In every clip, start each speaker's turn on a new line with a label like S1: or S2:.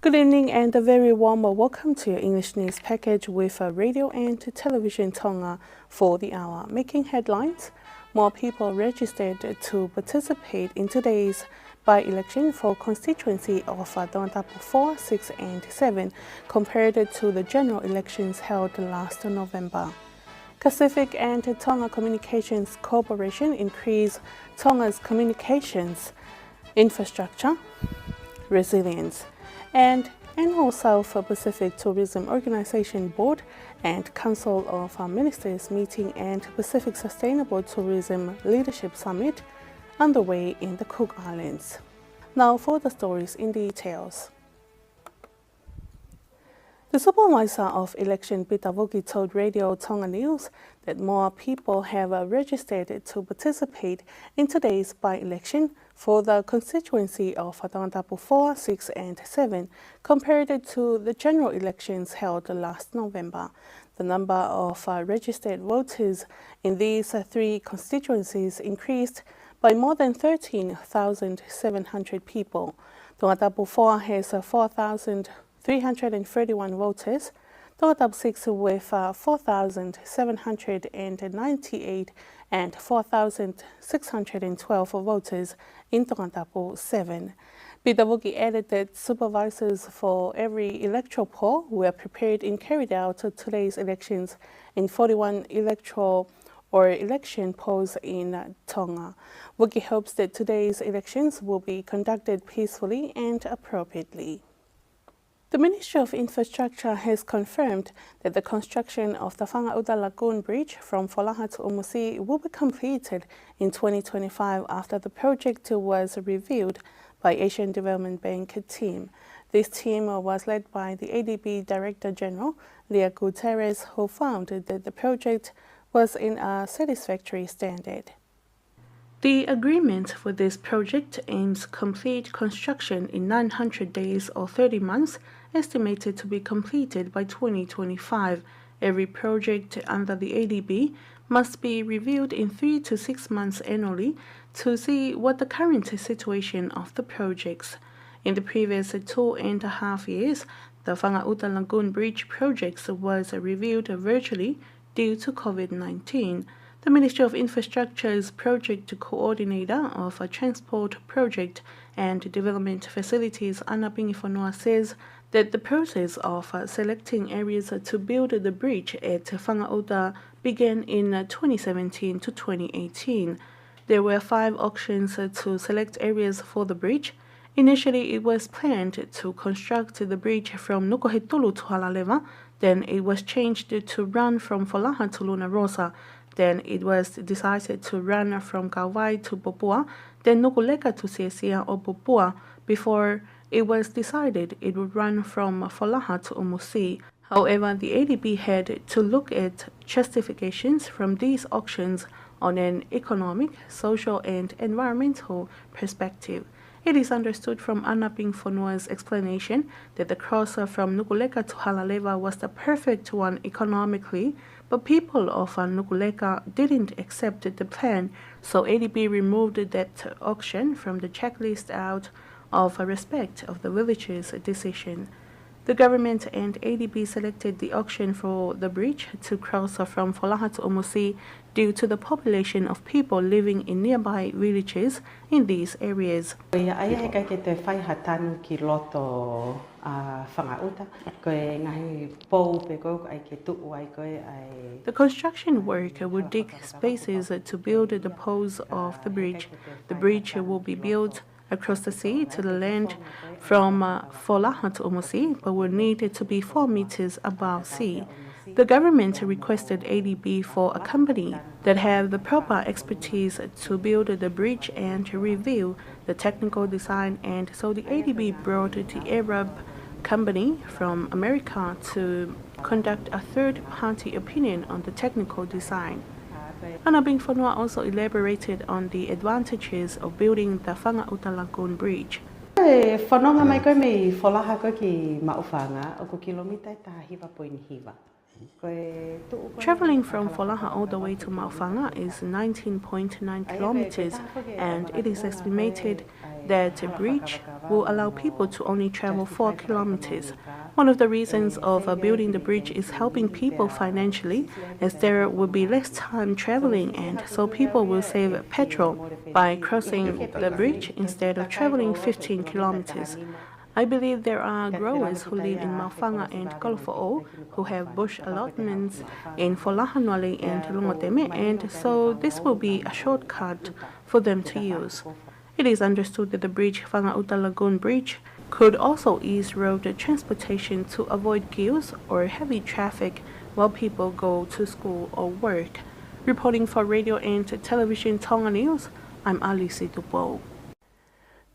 S1: Good evening and a very warm welcome to your English news package with Radio and Television Tonga for the hour. Making headlines, more people registered to participate in today's by-election for constituency of Tongatapu 4, 6 and 7 compared to the general elections held last November. Pacific and Tonga Communications Corporation increase Tonga's communications infrastructure, resilience, and annual South Pacific Tourism Organization Board and Council of Ministers meeting and Pacific Sustainable Tourism Leadership Summit underway in the Cook Islands. Now for the stories in details. The supervisor of election Peter Vuki told Radio Tonga News that more people have registered to participate in today's by-election for the constituency of Tongatapu 4, 6 and 7 compared to the general elections held last November. The number of registered voters in these three constituencies increased by more than 13,700 people. Tongatapu 4 has 4,331 voters, Tongatapu 6 with 4,798 and 4,612 voters in Tongatapu 7. Peter Vuki added that supervisors for every electoral poll were prepared and carried out today's elections in 41 election polls in Tonga. Vuki hopes that today's elections will be conducted peacefully and appropriately. The Ministry of Infrastructure has confirmed that the construction of the Fanga'uta Lagoon Bridge from Folaha to Umusi will be completed in 2025 after the project was reviewed by Asian Development Bank team. This team was led by the ADB Director General, Leah Guterres, who found that the project was in a satisfactory standard. The agreement for this project aims complete construction in 900 days or 30 months, estimated to be completed by 2025. Every project under the ADB must be reviewed in 3 to 6 months annually to see what the current situation of the projects. In the previous 2.5 years, the Fanga'uta Lagoon Bridge projects was reviewed virtually due to COVID-19. The Ministry of Infrastructure's project coordinator of a transport project and development facilities, Anna Pingifonua, says that the process of selecting areas to build the bridge at Fanga'uta began in 2017 to 2018. There were 5 auctions to select areas for the bridge. Initially, it was planned to construct the bridge from Nuku'alofa to Halaleva. Then it was changed to run from Folaha to Luna Rosa. Then it was decided to run from Kauai to Popua, then Nuku'alofa to Siasia or Popua, before it was decided it would run from Folaha to Umusi. However, the ADB had to look at justifications from these auctions on an economic, social and environmental perspective. It is understood from Anna Pingifonua's explanation that the crosser from Nuku'alofa to Halaleva was the perfect one economically, but people of Nuku'alofa didn't accept the plan, so ADB removed that auction from the checklist out of respect of the village's decision. The government and ADB selected the auction for the bridge to cross from Folaha to Umusi due to the population of people living in nearby villages in these areas. The construction work will dig spaces to build the poles of the bridge. The bridge will be built across the sea to the land from Folaha to Umusi, but will need to be 4 meters above sea. The government requested ADB for a company that have the proper expertise to build the bridge and review the technical design, and so the ADB brought the Arab company from America to conduct a third-party opinion on the technical design. Anna Pingifonua also elaborated on the advantages of building the Fanga'uta Lagoon Bridge. Traveling from Folaha all the way to Maufanga is 19.9 kilometers, and it is estimated that a bridge will allow people to only travel 4 kilometers. One of the reasons of building the bridge is helping people financially, as there will be less time traveling, and so people will save petrol by crossing the bridge instead of traveling 15 kilometers. I believe there are growers who live in Maufanga and Kolofo'o who have bush allotments in Folahanwali and Lungoteme, and so this will be a shortcut for them to use. It is understood that the bridge, Fanga'uta Lagoon Bridge, could also ease road transportation to avoid queues or heavy traffic while people go to school or work. Reporting for Radio and Television Tonga News, I'm Alice Dupo.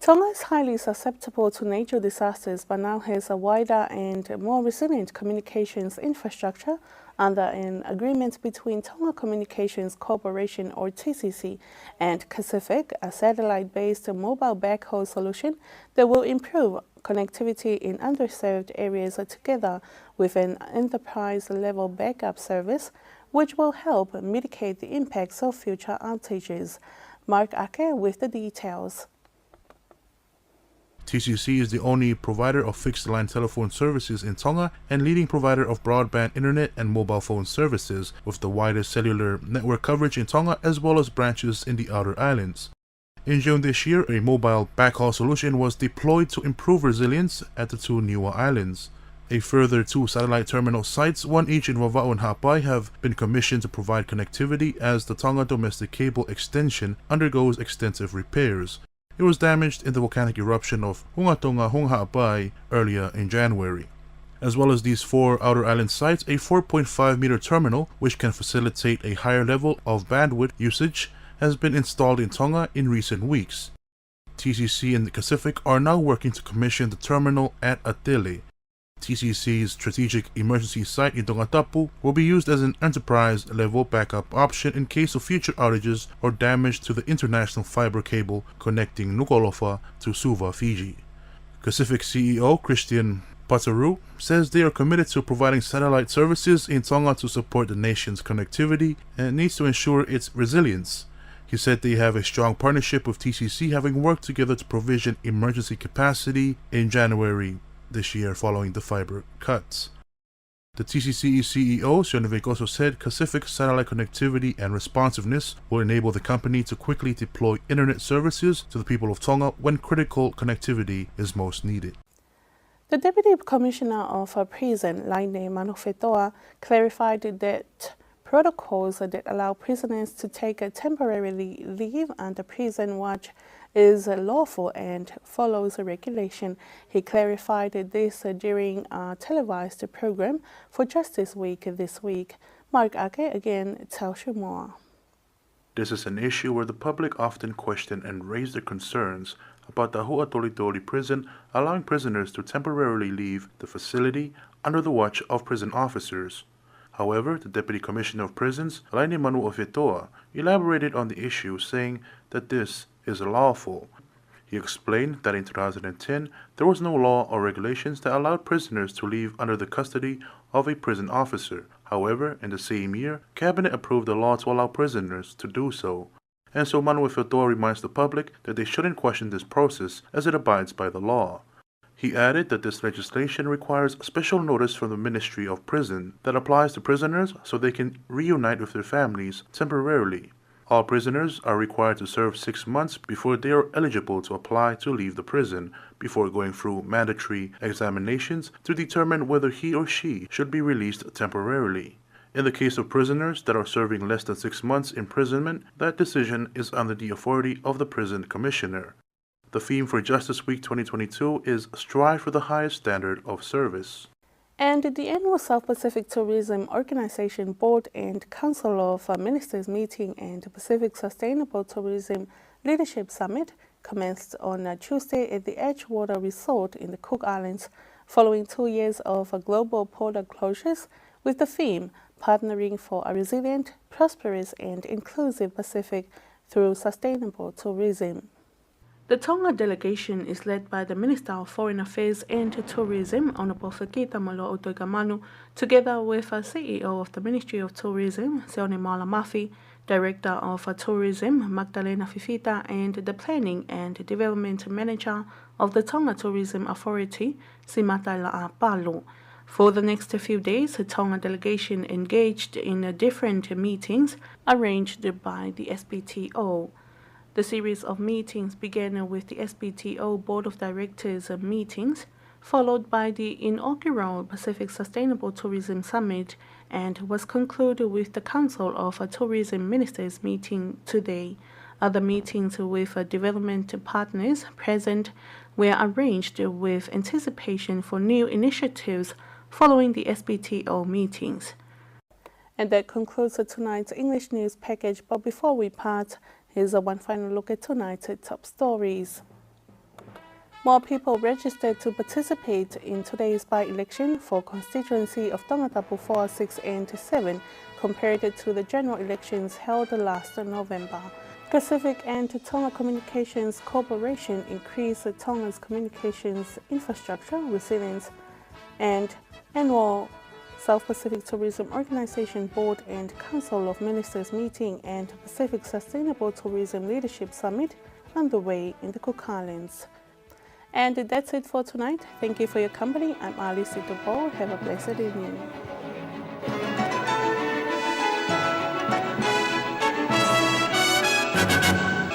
S1: Tonga is highly susceptible to natural disasters but now has a wider and more resilient communications infrastructure under an agreement between Tonga Communications Corporation or TCC and Pacific, a satellite-based mobile backhaul solution that will improve connectivity in underserved areas together with an enterprise-level backup service, which will help mitigate the impacts of future outages. Mark Ake with the details.
S2: TCC is the only provider of fixed-line telephone services in Tonga and leading provider of broadband internet and mobile phone services, with the widest cellular network coverage in Tonga as well as branches in the outer islands. In June this year, a mobile backhaul solution was deployed to improve resilience at the two Niue Islands. A further 2 satellite terminal sites, one each in Wava'u and Hapai, have been commissioned to provide connectivity as the Tonga domestic cable extension undergoes extensive repairs. It was damaged in the volcanic eruption of Hungatonga Hunghapai earlier in January. As well as these 4 outer island sites, a 4.5-meter terminal, which can facilitate a higher level of bandwidth usage, has been installed in Tonga in recent weeks. TCC and the Pacific are now working to commission the terminal at Atele. TCC's strategic emergency site in Tongatapu will be used as an enterprise-level backup option in case of future outages or damage to the international fiber cable connecting Nuku'alofa to Suva, Fiji. Pacific CEO Christian Pataru says they are committed to providing satellite services in Tonga to support the nation's connectivity and needs to ensure its resilience. He said they have a strong partnership with TCC, having worked together to provision emergency capacity in January this year following the fiber cuts. The TCC CEO, Sionovik, also said Pacific satellite connectivity and responsiveness will enable the company to quickly deploy internet services to the people of Tonga when critical connectivity is most needed.
S1: The Deputy Commissioner of Prison, Laine Manufetoa, clarified that protocols that allow prisoners to take a temporary leave under prison watch is lawful and follows a regulation. He clarified this during a televised program for Justice Week this week. Mark Ake again tells you more.
S2: This is an issue where the public often question and raise their concerns about the Hu'atolitoli prison allowing prisoners to temporarily leave the facility under the watch of prison officers. However, the Deputy Commissioner of Prisons, Laine Manufetoa, elaborated on the issue, saying that this is lawful. He explained that in 2010, there was no law or regulations that allowed prisoners to leave under the custody of a prison officer. However, in the same year, Cabinet approved a law to allow prisoners to do so. And so Manufetoa reminds the public that they shouldn't question this process as it abides by the law. He added that this legislation requires special notice from the Ministry of Prison that applies to prisoners so they can reunite with their families temporarily. All prisoners are required to serve 6 months before they are eligible to apply to leave the prison, before going through mandatory examinations to determine whether he or she should be released temporarily. In the case of prisoners that are serving less than 6 months imprisonment, that decision is under the authority of the Prison Commissioner. The theme for Justice Week 2022 is Strive for the Highest Standard of Service.
S1: And the annual South Pacific Tourism Organization Board and Council of Ministers meeting and Pacific Sustainable Tourism Leadership Summit commenced on Tuesday at the Edgewater Resort in the Cook Islands, following 2 years of global border closures, with the theme Partnering for a Resilient, Prosperous and Inclusive Pacific Through Sustainable Tourism. The Tonga delegation is led by the Minister of Foreign Affairs and Tourism, Honorable Fanga'uta Malo'o, together with a CEO of the Ministry of Tourism, Seone Malamafi, Director of Tourism, Magdalena Fifita, and the Planning and Development Manager of the Tonga Tourism Authority, Simata La'apalu. For the next few days, the Tonga delegation engaged in different meetings arranged by the SBTO. The series of meetings began with the SBTO Board of Directors meetings, followed by the inaugural Pacific Sustainable Tourism Summit, and was concluded with the Council of Tourism Ministers meeting today. Other meetings with development partners present were arranged with anticipation for new initiatives following the SBTO meetings. And that concludes tonight's English news package. But before we part, here's one final look at tonight's top stories. More people registered to participate in today's by-election for constituency of Tongatapu 4, 6 and 7 compared to the general elections held last November. Pacific and Tonga Communications Corporation increased Tonga's communications infrastructure resilience, and annual South Pacific Tourism Organization Board and Council of Ministers meeting and Pacific Sustainable Tourism Leadership Summit underway in the Cook Islands. And that's it for tonight. Thank you for your company. I'm Alice Dubois. Have a blessed evening.